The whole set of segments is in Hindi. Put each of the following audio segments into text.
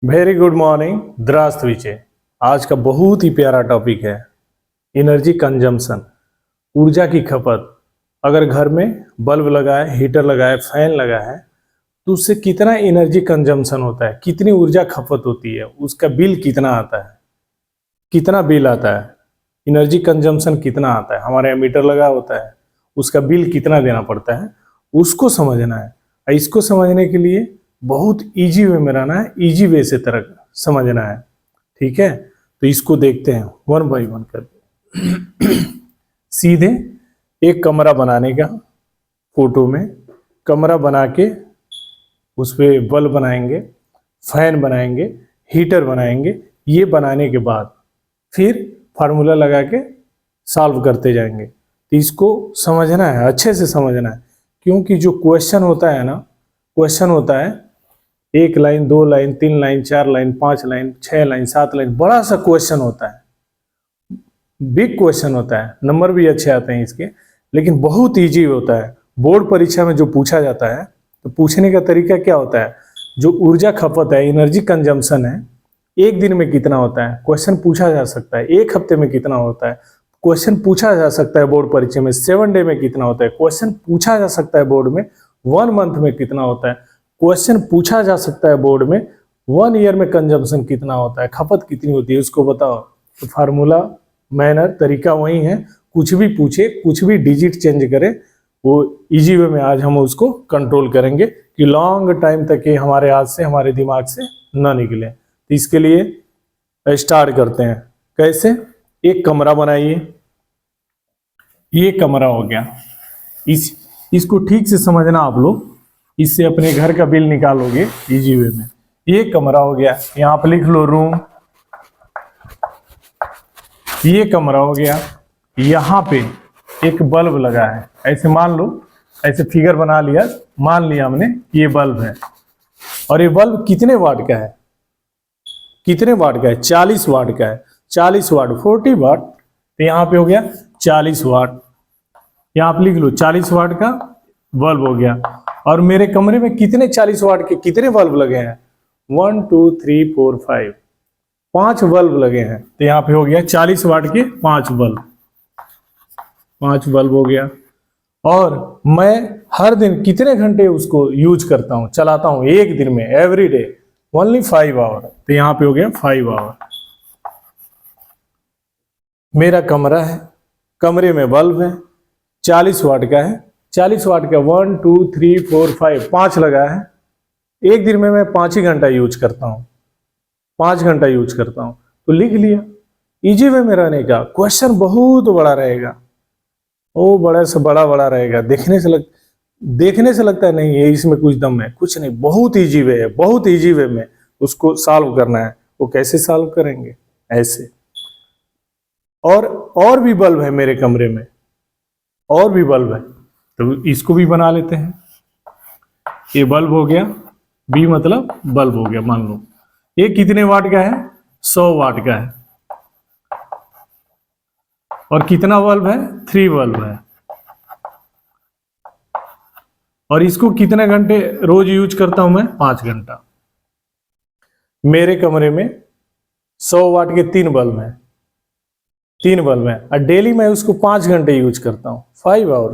Very good morning. द्रास्तविचे। आज का बहुत ही प्यारा टॉपिक है एनर्जी कंजम्पशन, ऊर्जा की खपत। अगर घर में बल्ब लगा है, हीटर लगा है, फैन लगा है तो उससे कितना एनर्जी कंजम्पशन होता है, कितनी ऊर्जा खपत होती है, उसका बिल कितना आता है, कितना बिल आता है, एनर्जी कंजम्पशन कितना आता है। हमारे यहाँ मीटर लगा होता है, उसका बिल कितना देना पड़ता है, उसको समझना है। और इसको समझने के लिए बहुत इजी वे में रहना है, इजी वे से तरह समझना है। ठीक है, तो इसको देखते हैं वन बाई वन करके। सीधे एक कमरा बनाने का, फोटो में कमरा बना के उस पर बल्ब बनाएंगे, फैन बनाएंगे, हीटर बनाएंगे। ये बनाने के बाद फिर फार्मूला लगा के सॉल्व करते जाएंगे। तो इसको समझना है, अच्छे से समझना है, क्योंकि जो क्वेश्चन होता है ना, क्वेश्चन होता है 1 line, 2 line, 3 line, 4 line, 5 line, 6 line, 7 line, बड़ा सा क्वेश्चन होता है, बिग क्वेश्चन होता है। नंबर भी अच्छे आते हैं इसके, लेकिन बहुत इजी होता है। बोर्ड परीक्षा में जो पूछा जाता है, तो पूछने का तरीका क्या होता है, जो ऊर्जा खपत है, एनर्जी कंजम्पशन है, एक दिन में कितना होता है, क्वेश्चन पूछा जा सकता है। एक हफ्ते में कितना होता है, क्वेश्चन पूछा जा सकता है। बोर्ड परीक्षा में 7 डे में कितना होता है, क्वेश्चन पूछा जा सकता है। बोर्ड में 1 मंथ में कितना होता है, क्वेश्चन पूछा जा सकता है। बोर्ड में 1 ईयर में कंजम्पशन कितना होता है, खपत कितनी होती है, उसको बताओ। तो फार्मूला, मैनर, तरीका वही है। कुछ भी पूछे, कुछ भी डिजिट चेंज करे, वो इजी वे में आज हम उसको कंट्रोल करेंगे कि लॉन्ग टाइम तक ये हमारे हाथ से, हमारे दिमाग से ना निकले। तो इसके लिए स्टार्ट करते हैं। कैसे? एक कमरा बनाइए। ये कमरा हो गया। इसको ठीक से समझना आप लोग, इससे अपने घर का बिल निकालोगे इजी वे में। ये कमरा हो गया, यहाँ पे लिख लो रूम। ये कमरा हो गया, यहाँ पे एक बल्ब लगा है। ऐसे मान लो, ऐसे फिगर बना लिया, मान लिया हमने ये बल्ब है। और ये बल्ब कितने वाट का है, कितने वाट का है, 40 वाट का है। 40 वाट, 40 वाट, तो यहाँ पे हो गया 40 वाट। यहाँ पे लिख लो 40 वाट का बल्ब हो गया। और मेरे कमरे में कितने 40 वाट के कितने बल्ब लगे हैं, 1 2 3 4 5, 5 बल्ब लगे हैं। तो यहाँ पे हो गया 40 वाट के 5 बल्ब, 5 बल्ब हो गया। और मैं हर दिन कितने घंटे उसको यूज करता हूँ, चलाता हूँ एक दिन में, एवरी डे ओनली 5 आवर। तो यहाँ पे हो गया 5 आवर। मेरा कमरा है, कमरे में बल्ब है, 40 वाट का है। 40 वाट का 1 2 3 4 5, 5 लगा है। एक दिन में मैं 5 ही घंटा यूज करता हूँ, 5 घंटा यूज करता हूँ। तो लिख लिया। इजी वे में रहने का। क्वेश्चन बहुत बड़ा रहेगा, वो बड़ा से बड़ा रहेगा। देखने से लगता है नहीं ये इसमें कुछ दम है, कुछ नहीं। बहुत इजी वे है, बहुत इजी वे में उसको सॉल्व करना है। वो कैसे सॉल्व करेंगे, ऐसे। और भी बल्ब है मेरे कमरे में, और भी बल्ब है, तो इसको भी बना लेते हैं। ये बल्ब हो गया, बी मतलब बल्ब हो गया। मान लो ये कितने वाट का है, 100 वाट का है। और कितना बल्ब है, 3 बल्ब है। और इसको कितने घंटे रोज यूज करता हूं मैं, 5 घंटा। मेरे कमरे में 100 वाट के 3 बल्ब हैं, 3 बल्ब हैं। और डेली मैं उसको 5 घंटे यूज करता हूँ, 5 आवर,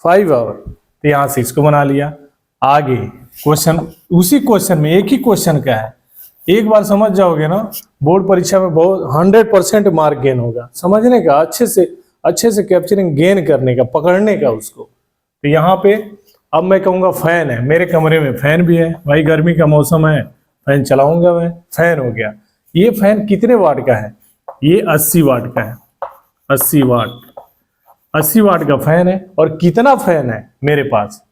5 आवर। तो यहां से इसको बना लिया। आगे क्वेश्चन, उसी क्वेश्चन में, एक ही क्वेश्चन का है। एक बार समझ जाओगे ना, बोर्ड परीक्षा में बहुत 100% मार्क गेन होगा। समझने का, अच्छे से कैप्चरिंग, गेन करने का, पकड़ने का उसको। तो यहाँ पे अब मैं कहूँगा फैन है, मेरे कमरे में फैन भी है। भाई गर्मी का मौसम है, फैन चलाऊंगा मैं। फैन हो गया। ये फैन कितने वाट का है, ये 80 वाट का है। 80 वाट, 80 वाट का फैन है। और कितना फैन है मेरे पास,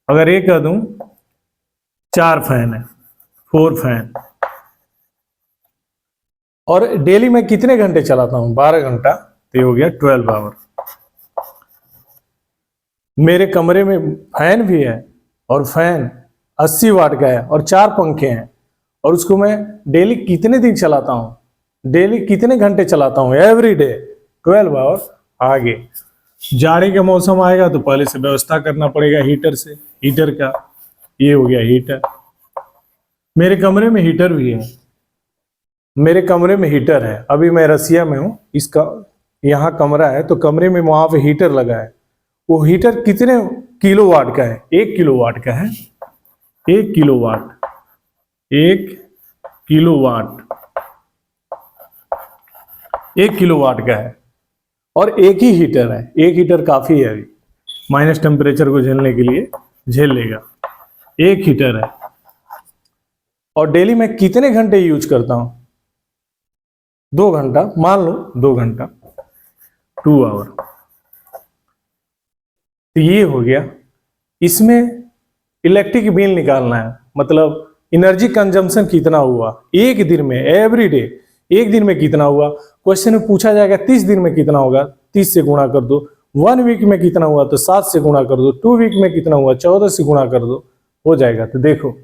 अगर ये कह दूं 4 फैन है, 4 फैन। और डेली मैं कितने घंटे चलाता हूं, 12 घंटा। तो ये हो गया 12 आवर। मेरे कमरे में फैन भी है, और फैन 80 वाट का है, और 4 पंखे हैं। और उसको मैं डेली कितने दिन चलाता हूं, डेली कितने घंटे चलाता हूं, एवरी डे 12 आवर। आगे जाड़े का मौसम आएगा तो पहले से व्यवस्था करना पड़ेगा हीटर से, हीटर का। ये हो गया हीटर। मेरे कमरे में हीटर भी है, मेरे कमरे में हीटर है। अभी मैं रसिया में हूँ, इसका यहाँ कमरा है, तो कमरे में वहां पे हीटर लगा है। वो हीटर कितने किलोवाट का है? 1 किलोवाट का है। 1 किलोवाट, 1 किलोवाट, 1 किलोवाट का है। और एक ही हीटर है, एक हीटर काफी है, अभी माइनस टेम्परेचर को झेलने के लिए झेल लेगा। एक हीटर है। और डेली मैं कितने घंटे यूज करता हूं? 2 घंटा, मान लो 2 घंटा, 2 आवर। तो ये हो गया। इसमें इलेक्ट्रिक बिल निकालना है, मतलब एनर्जी कंजम्पशन कितना हुआ एक दिन में, एवरी डे, एक दिन में कितना हुआ। क्वेश्चन में पूछा जाएगा 30 दिन में कितना होगा, 30 से गुणा कर दो। 1 वीक में कितना हुआ, तो 7 से गुणा कर दो। 2 वीक में कितना हुआ, 14 से गुणा कर दो, हो जाएगा। तो देखो,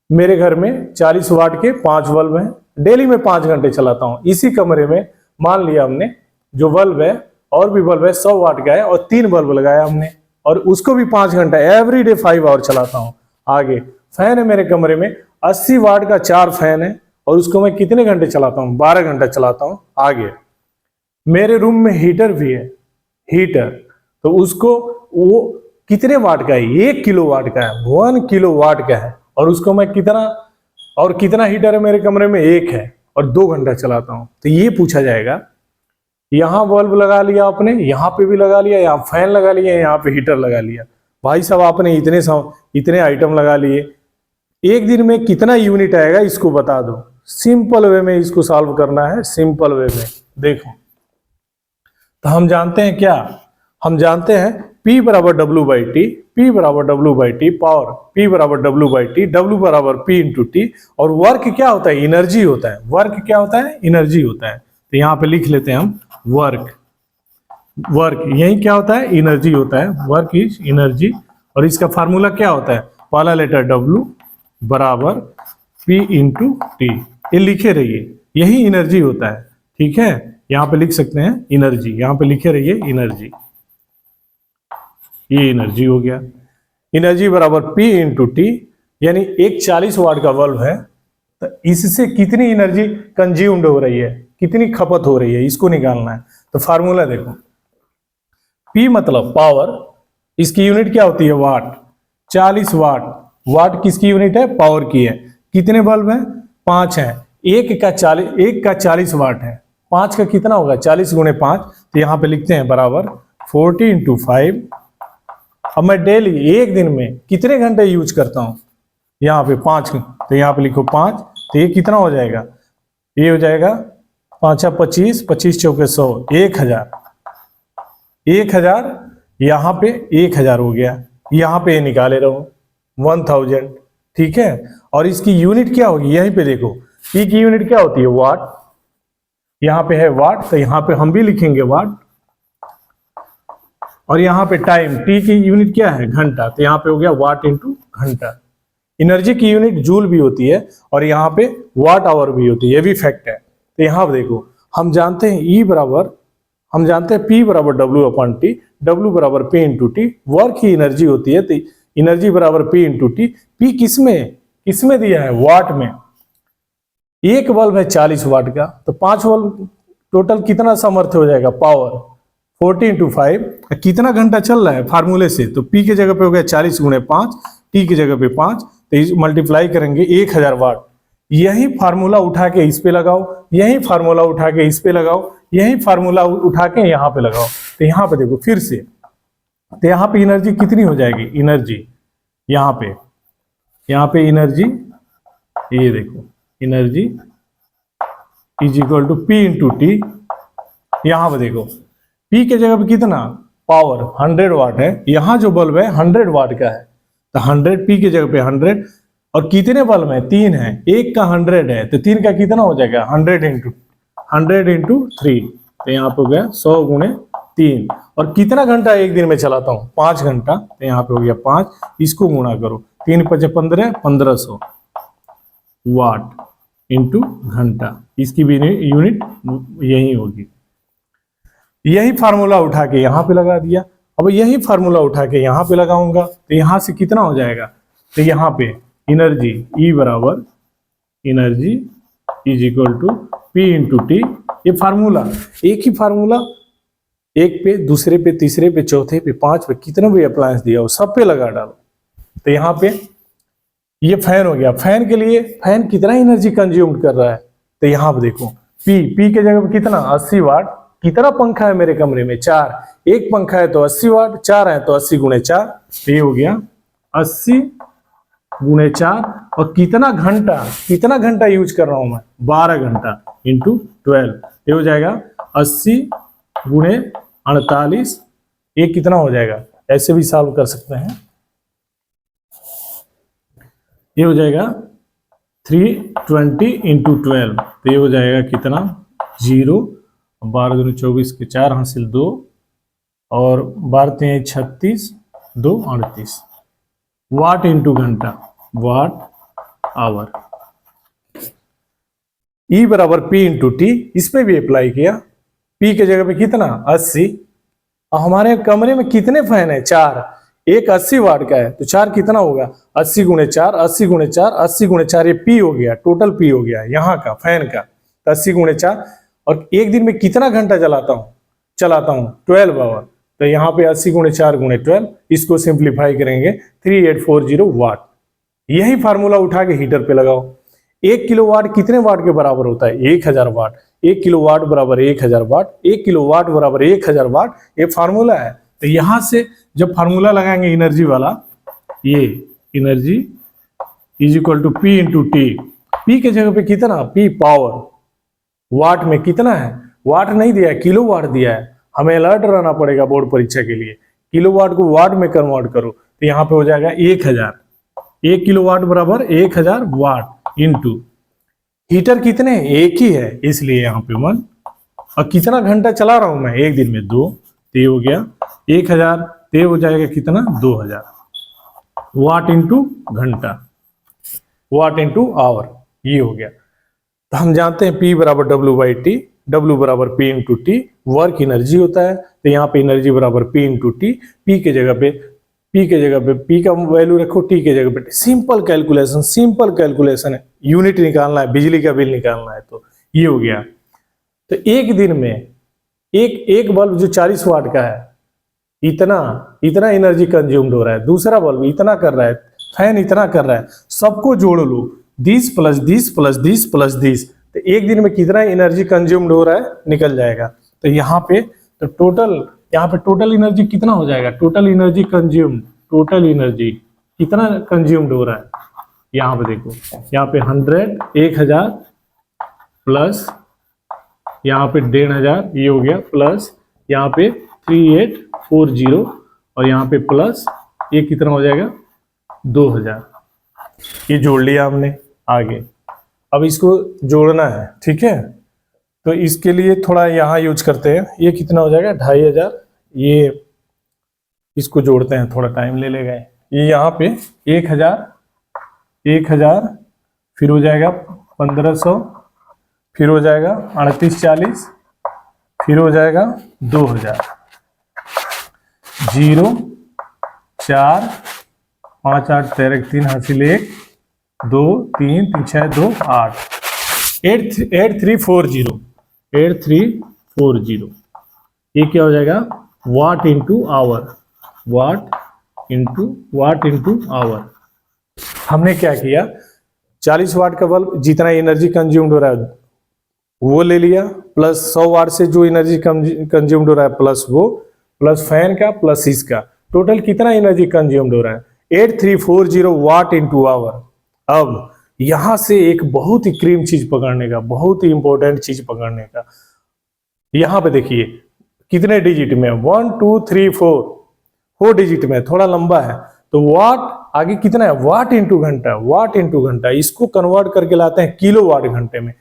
मेरे घर में 40 वाट के 5 बल्ब हैं, डेली में 5 घंटे चलाता हूँ। इसी कमरे में मान लिया हमने जो बल्ब है, और भी बल्ब है 100 वाट का है, और 3 बल्ब लगाया हमने, और उसको भी 5 घंटा, एवरी डे 5 आवर चलाता हूँ। आगे फैन है मेरे कमरे में, 80 वाट का 4 फैन है, और उसको मैं कितने घंटे चलाता हूँ? 12 घंटा चलाता हूँ। आगे मेरे रूम में हीटर भी है, हीटर, तो उसको वो कितने वाट का है? 1 किलोवाट का है, 1 किलोवाट का है। और उसको मैं कितना, और कितना हीटर है मेरे कमरे में? 1 है, और 2 घंटा चलाता हूँ। तो ये पूछा जाएगा, यहाँ बल्ब लगा लिया आपने, यहाँ पे भी लगा लिया, यहाँ फैन लगा लिया, यहाँ पे हीटर लगा लिया। भाई साहब, आपने इतने आइटम लगा लिए, एक दिन में कितना यूनिट आएगा इसको बता दो। सिंपल वे में इसको सॉल्व करना है, सिंपल वे में। देखो, तो हम जानते हैं क्या? हम जानते हैं P बराबर W बाई टी, P बराबर W by T, power P बराबर W बाई टी, W बराबर P इंटू टी। और वर्क क्या होता है? एनर्जी होता है। वर्क क्या होता है? एनर्जी होता है। तो यहाँ पे लिख लेते हैं हम वर्क। वर्क यही क्या होता है? एनर्जी होता है। Work is energy. और इसका फार्मूला क्या होता है? पहला लेटर W बराबर P इंटू टी। ये लिखे रहिए, यही एनर्जी होता है। ठीक है, यहाँ पे लिख सकते हैं एनर्जी, यहाँ पे लिखे रहिए एनर्जी। ये एनर्जी हो गया। एनर्जी बराबर P इंटू टी, यानी एक 40 वाट का बल्ब है, तो इससे कितनी एनर्जी कंज्यूम्ड हो रही है, कितनी खपत हो रही है, इसको निकालना है। तो फार्मूला देखो, P मतलब पावर, इसकी यूनिट क्या होती है? वाट। 40 वाट, वाट किसकी यूनिट है? पावर की है। कितने बल्ब हैं? 5 हैं। एक का 40 वाट है, 5 का कितना होगा? 40 गुणे 5। तो यहाँ पे लिखते हैं बराबर 40 इंटू 5। अब मैं डेली एक दिन में कितने घंटे यूज करता हूँ? यहाँ पे 5, तो यहाँ पे लिखो 5। तो ये कितना हो जाएगा? ये हो जाएगा 5 25, 25 चौके 100, 1000। 1000, यहाँ पे 1000 हो गया, यहाँ पे निकाले रहो 1000। ठीक है, और इसकी यूनिट क्या होगी? यहीं पे देखो, P की यूनिट क्या होती है? वाट। यहाँ पे है वाट, तो यहाँ पे हम भी लिखेंगे वाट। और यहाँ पे टाइम, T की यूनिट क्या है? घंटा, तो यहाँ पे हो गया वाट इंटू घंटा। एनर्जी की यूनिट जूल भी होती है, और यहाँ पे वाट आवर भी होती है, ये भी फैक्ट है। तो यहाँ पे देखो, हम जानते हैं हम जानते हैं P बराबर W अपॉन टी, W बराबर P इंटू टी। वर्क ही एनर्जी होती है, तो एनर्जी बराबर P इंटू टी। P किसमें दिया है? वाट में। एक बल्ब है 40 वाट का, तो 5 बल्ब टोटल कितना सामर्थ्य हो जाएगा? Power 40 into 5। कितना घंटा चल रहा है फार्मूले से? तो P के जगह पे हो गया 40 गुणे 5, T की जगह पे 5, तो मल्टीप्लाई करेंगे 1000 वाट। यही फार्मूला उठा के इस पे लगाओ, यही फार्मूला उठा के इस पे लगाओ, यही फार्मूला उठा के यहाँ पे लगाओ। तो यहाँ पे देखो फिर से, तो यहाँ पे एनर्जी कितनी हो जाएगी? एनर्जी यहाँ पे एनर्जी, ये देखो, energy is equal to P into T. यहाँ पे देखो, P के जगह पे कितना? पावर 100 वाट है। यहाँ जो बल्ब है 100 वाट का है, तो 100 P के जगह पे 100। और कितने बल्ब हैं? 3 है, एक का 100 है, तो 3 का कितना हो जाएगा? 100 इंटू 3। तो यहाँ पे हो गया 100 गुणे 3। और कितना घंटा एक दिन में चलाता हूँ? 5 घंटा, तो यहाँ पे हो गया 5। इसको गुणा करो, 3 × 5 = 15, 1500 वाट इंटू घंटा। इसकी भी यूनिट यही होगी। यही फार्मूला उठा के यहाँ पे लगा दिया। अब यही फार्मूला उठा के यहाँ पे लगाऊंगा, तो यहाँ से कितना हो जाएगा? तो यहाँ पे एनर्जी E बराबर energy is equal to P into T. ये फार्मूला, एक ही फार्मूला, एक पे, दूसरे पे, तीसरे पे, चौथे पे, पांच पे, कितने भी अप्लायंस दिया हो सब पे लगा डालो। तो यहाँ पे ये फैन हो गया। फैन के लिए फैन कितना एनर्जी कंज्यूम कर रहा है, तो यहाँ पे देखो P के जगह पे कितना 80 वाट। कितना पंखा है मेरे कमरे में? 4। एक पंखा है तो 80 वाट, 4 है तो 80 गुणे 4, तो ये हो गया 80 गुणे 4। और कितना घंटा यूज कर रहा हूं मैं? 12 घंटा इंटू 12, ये हो जाएगा 80 गुणे 48। ये कितना हो जाएगा? ऐसे भी सॉल्व कर सकते हैं। ये हो जाएगा 320 इंटू 12, तो ये हो जाएगा कितना? 0। 12 दूनी 24 के 4 हासिल 2, और 12 3 36, 2 38 वाट इंटू घंटा, वाट आवर। E बराबर P इंटू टी, इस पे भी अप्लाई किया। P के जगह पे कितना? 80। हमारे कमरे में कितने फैन है? 4। एक 80 वाट का है तो 4 कितना होगा? 80 गुणे 4, 80 गुणे 4, 80 गुणे 4, ये P हो गया, टोटल P हो गया यहाँ का फैन का। 80 गुणे 4, और एक दिन में कितना घंटा चलाता हूँ? 12 आवर। तो यहाँ पे 80 गुणे 4 गुणे 12, इसको सिंप्लीफाई करेंगे 3840 वाट। यही फार्मूला उठा के हीटर पे लगाओ। 1 किलोवाट कितने वाट के बराबर होता है? 1000 वाट। 1 किलोवाट बराबर 1000 वाट, 1 किलोवाट बराबर 1000 वाट, ये फार्मूला है। तो यहां से जब फार्मूला लगाएंगे एनर्जी वाला, ये energy is equal to P into T. P के जगह पे कितना? P power. वाट में कितना है? वाट नहीं दिया है, किलो वाट दिया है। हमें अलर्ट रहना पड़ेगा बोर्ड परीक्षा के लिए। किलो वाट को वाट में कन्वर्ट करो, तो यहाँ पे हो जाएगा 1000। 1 किलो वाट बराबर 1000 वाट इंटू हीटर कितने? एक ही है, इसलिए यहाँ पे 1। और कितना घंटा चला रहा हूं मैं एक दिन में? 2। तो ये हो गया 1000, तो हो जाएगा कितना? 2000 वाट इंटू घंटा, वाट इंटू आवर, ये हो गया। तो हम जानते हैं P बराबर W बाई टी, W बराबर P into T, work energy होता है। तो यहाँ पे एनर्जी बराबर P इंटू टी। P के जगह पे P का वैल्यू रखो, T के जगह पे। सिंपल कैलकुलेशन है। यूनिट निकालना है, बिजली का बिल निकालना है, तो ये हो गया। तो एक दिन में एक बल्ब जो 40 वाट का है, इतना एनर्जी कंज्यूम्ड हो रहा है। दूसरा बल्ब इतना कर रहा है, फैन इतना कर रहा है, सबको जोड़ लो, 10 प्लस 10 प्लस 10 प्लस 10, तो एक दिन में कितना एनर्जी कंज्यूम्ड हो रहा है निकल जाएगा। तो यहाँ पे टोटल एनर्जी कितना हो जाएगा? टोटल एनर्जी कितना कंज्यूम्ड हो रहा है? यहाँ पे देखो, यहाँ पे 1000 प्लस यहाँ पे 1500, ये हो गया, प्लस यहाँ पे 3840, और यहाँ पे प्लस ये कितना हो जाएगा? 2000। ये जोड़ लिया हमने। आगे अब इसको जोड़ना है, ठीक है? तो इसके लिए थोड़ा यहाँ यूज करते हैं। ये कितना हो जाएगा? 2500। ये इसको जोड़ते हैं, थोड़ा टाइम ले लेगा। ये यहाँ पे 1000, फिर हो जाएगा 1500, फिर हो जाएगा 3840, फिर हो जाएगा 2000। 0 4 5 8 13 3 हासिल 1 2 3 3 6 2 8 8340। ये क्या हो जाएगा? Watt into hour, watt into hour. हमने क्या किया? 40 वाट का बल्ब जितना एनर्जी कंज्यूम्ड हो रहा है वो ले लिया, प्लस 100 वाट से जो एनर्जी कंज्यूम्ड हो रहा है प्लस वो, प्लस फैन का प्लस इसका, टोटल कितना एनर्जी कंज्यूम्ड हो रहा है? 8340 वाट इंटू आवर। अब यहां से एक बहुत ही क्रीम चीज पकड़ने का, बहुत ही इंपॉर्टेंट चीज पकड़ने का। यहां पे देखिए कितने डिजिट में? 1 2 3 4 डिजिट में, थोड़ा लंबा है। तो वाट आगे कितना है? वाट इंटू घंटा। इसको कन्वर्ट करके लाते हैं किलो वाट घंटे में,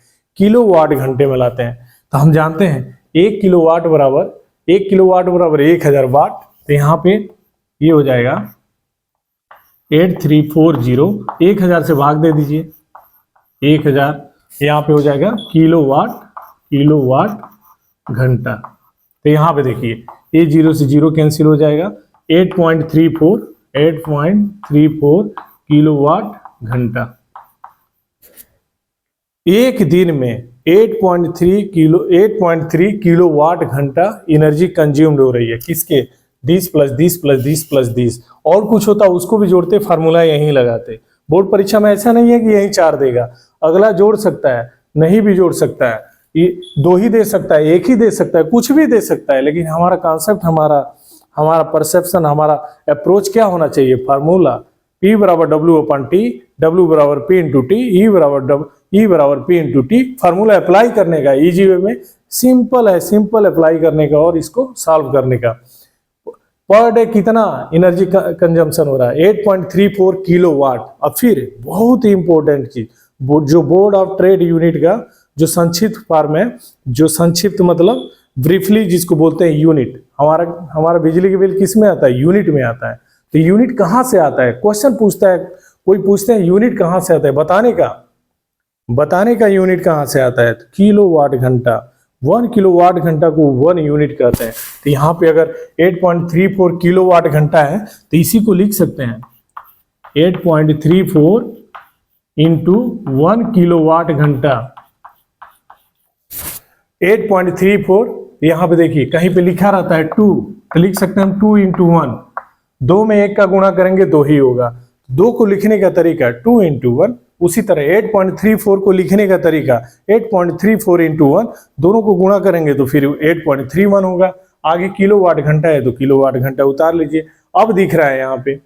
लाते हैं। तो हम जानते हैं 1 किलोवाट बराबर 1000 वाट। तो यहाँ पे ये हो जाएगा 8340, 1000 से भाग दे दीजिए, 1000 यहाँ पे हो जाएगा किलोवाट घंटा। तो यहाँ पे देखिए ये 0 से 0 कैंसिल हो जाएगा, 8.34 किलोवाट घंटा। एक दिन में 8.3 किलोवाट घंटा एनर्जी कंज्यूम्ड हो रही है। किसके? This plus this plus this plus this, और कुछ होता उसको भी जोड़ते, फार्मूला यहीं लगाते। बोर्ड परीक्षा में ऐसा नहीं है कि यही 4 देगा, अगला जोड़ सकता है, नहीं भी जोड़ सकता है, ये 2 ही दे सकता है, 1 ही दे सकता है, कुछ भी दे सकता है। लेकिन हमारा कॉन्सेप्ट, हमारा परसेप्शन, हमारा अप्रोच क्या होना चाहिए? फार्मूला P बराबर W/T, W बराबर P इंटू टी, E बराबर P into T. Formula apply करने का इजी वे में, सिंपल है, सिंपल अप्लाई करने का और इसको सॉल्व करने का। पर डे कितना एनर्जी कंजम्पशन हो रहा है? 8.34 किलोवाट। अब फिर बहुत ही इंपॉर्टेंट चीज, जो बोर्ड ऑफ ट्रेड यूनिट का जो संक्षिप्त फॉर्म है, जो संक्षिप्त मतलब ब्रीफली जिसको बोलते हैं यूनिट। हमारा बिजली का बिल किस में आता है? यूनिट में आता है। तो यूनिट कहाँ से आता है? क्वेश्चन पूछता है, कोई पूछते हैं यूनिट कहाँ से आता है, बताने का यूनिट कहाँ से आता है? तो किलोवाट घंटा, 1 किलोवाट घंटा को 1 यूनिट कहते हैं। तो यहाँ पे अगर 8.34 किलोवाट घंटा है तो इसी को लिख सकते हैं 8.34 इंटू 1 किलोवाट घंटा। 8.34, यहाँ पे देखिए कहीं पे लिखा रहता है 2, तो लिख सकते हैं हम 2 इंटू 1। 2 में 1 का गुणा करेंगे 2 ही होगा। 2 को लिखने का तरीका 2 इंटू 1। उसी तरह 8.34 को लिखने का तरीका 8.34 इंटू 1, दोनों को गुणा करेंगे तो फिर 8.31 होगा। आगे किलोवाट घंटा है तो किलोवाट घंटा उतार लीजिए। अब दिख रहा है यहाँ पे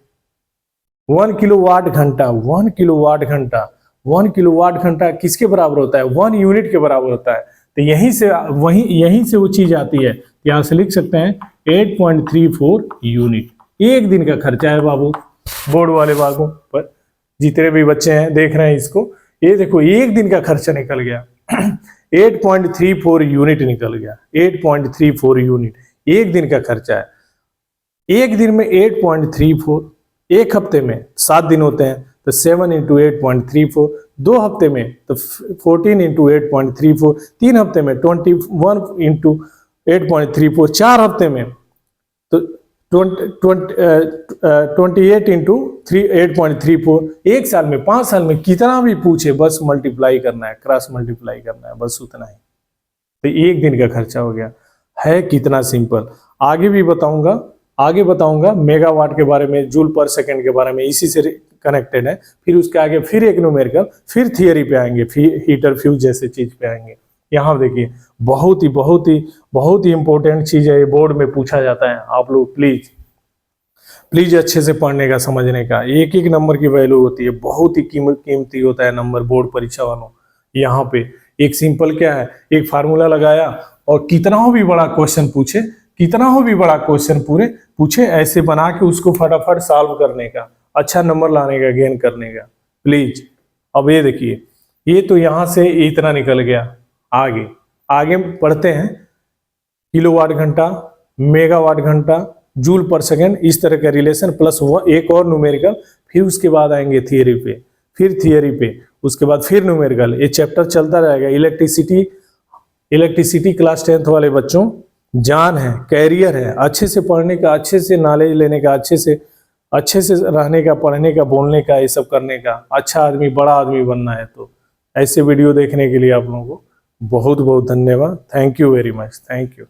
1 किलोवाट घंटा, 1 किलोवाट घंटा, 1 किलोवाट घंटा किसके बराबर होता है? 1 यूनिट के बराबर होता है। तो यहीं से वो चीज आती है। यहाँ से लिख सकते हैं 8.34 यूनिट। एक दिन का खर्चा है बाबू, बोर्ड वाले बाबू पर जितने भी बच्चे हैं देख रहे हैं इसको, ये देखो एक दिन का खर्चा निकल गया 8.34 यूनिट निकल गया। 8.34 यूनिट एक दिन का खर्चा है। एक दिन में 8.34, एक हफ्ते में 7 दिन होते हैं तो 7 इंटू 8.34, 2 हफ्ते में तो 14 इंटू 8.34, 3 हफ्ते में 21 इंटू 8.34, 4 हफ्ते में तो 28 इंटू 8.34, 1 साल में, 5 साल में, कितना भी पूछे बस मल्टीप्लाई करना है, क्रॉस मल्टीप्लाई करना है, बस उतना ही। तो एक दिन का खर्चा हो गया। है कितना सिंपल। आगे भी बताऊंगा मेगावाट के बारे में, जूल पर सेकंड के बारे में, इसी से कनेक्टेड है। फिर उसके आगे फिर एक न्यूमेरिकल, फिर थियरी पे आएंगे, फिर हीटर फ्यूज जैसे चीज पे आएंगे। यहाँ देखिए बहुत ही इंपॉर्टेंट चीज है, ये बोर्ड में पूछा जाता है। आप लोग प्लीज अच्छे से पढ़ने का, समझने का। एक एक नंबर की वैल्यू होती है, बहुत ही कीमती होता है नंबर बोर्ड परीक्षा वालों। यहाँ पे एक सिंपल क्या है, एक फार्मूला लगाया और कितना हो भी बड़ा क्वेश्चन पूछे, ऐसे बना के उसको फटाफट सॉल्व करने का, अच्छा नंबर लाने का, गेन करने का। प्लीज अब ये देखिए, ये तो यहाँ से इतना निकल गया। आगे पढ़ते हैं किलोवाट घंटा, मेगावाट घंटा, जूल पर सेकंड, इस तरह का रिलेशन प्लस एक और न्यूमेरिकल। फिर उसके बाद आएंगे थियरी पे, उसके बाद फिर न्यूमेरिकल। ये चैप्टर चलता रहेगा। इलेक्ट्रिसिटी क्लास 10th वाले बच्चों जान है, कैरियर है, अच्छे से पढ़ने का, अच्छे से नॉलेज लेने का, अच्छे से रहने का, पढ़ने का, बोलने का, ये सब करने का, अच्छा आदमी, बड़ा आदमी बनना है। तो ऐसे वीडियो देखने के लिए आप लोगों को बहुत बहुत धन्यवाद। Thank you very much. Thank you.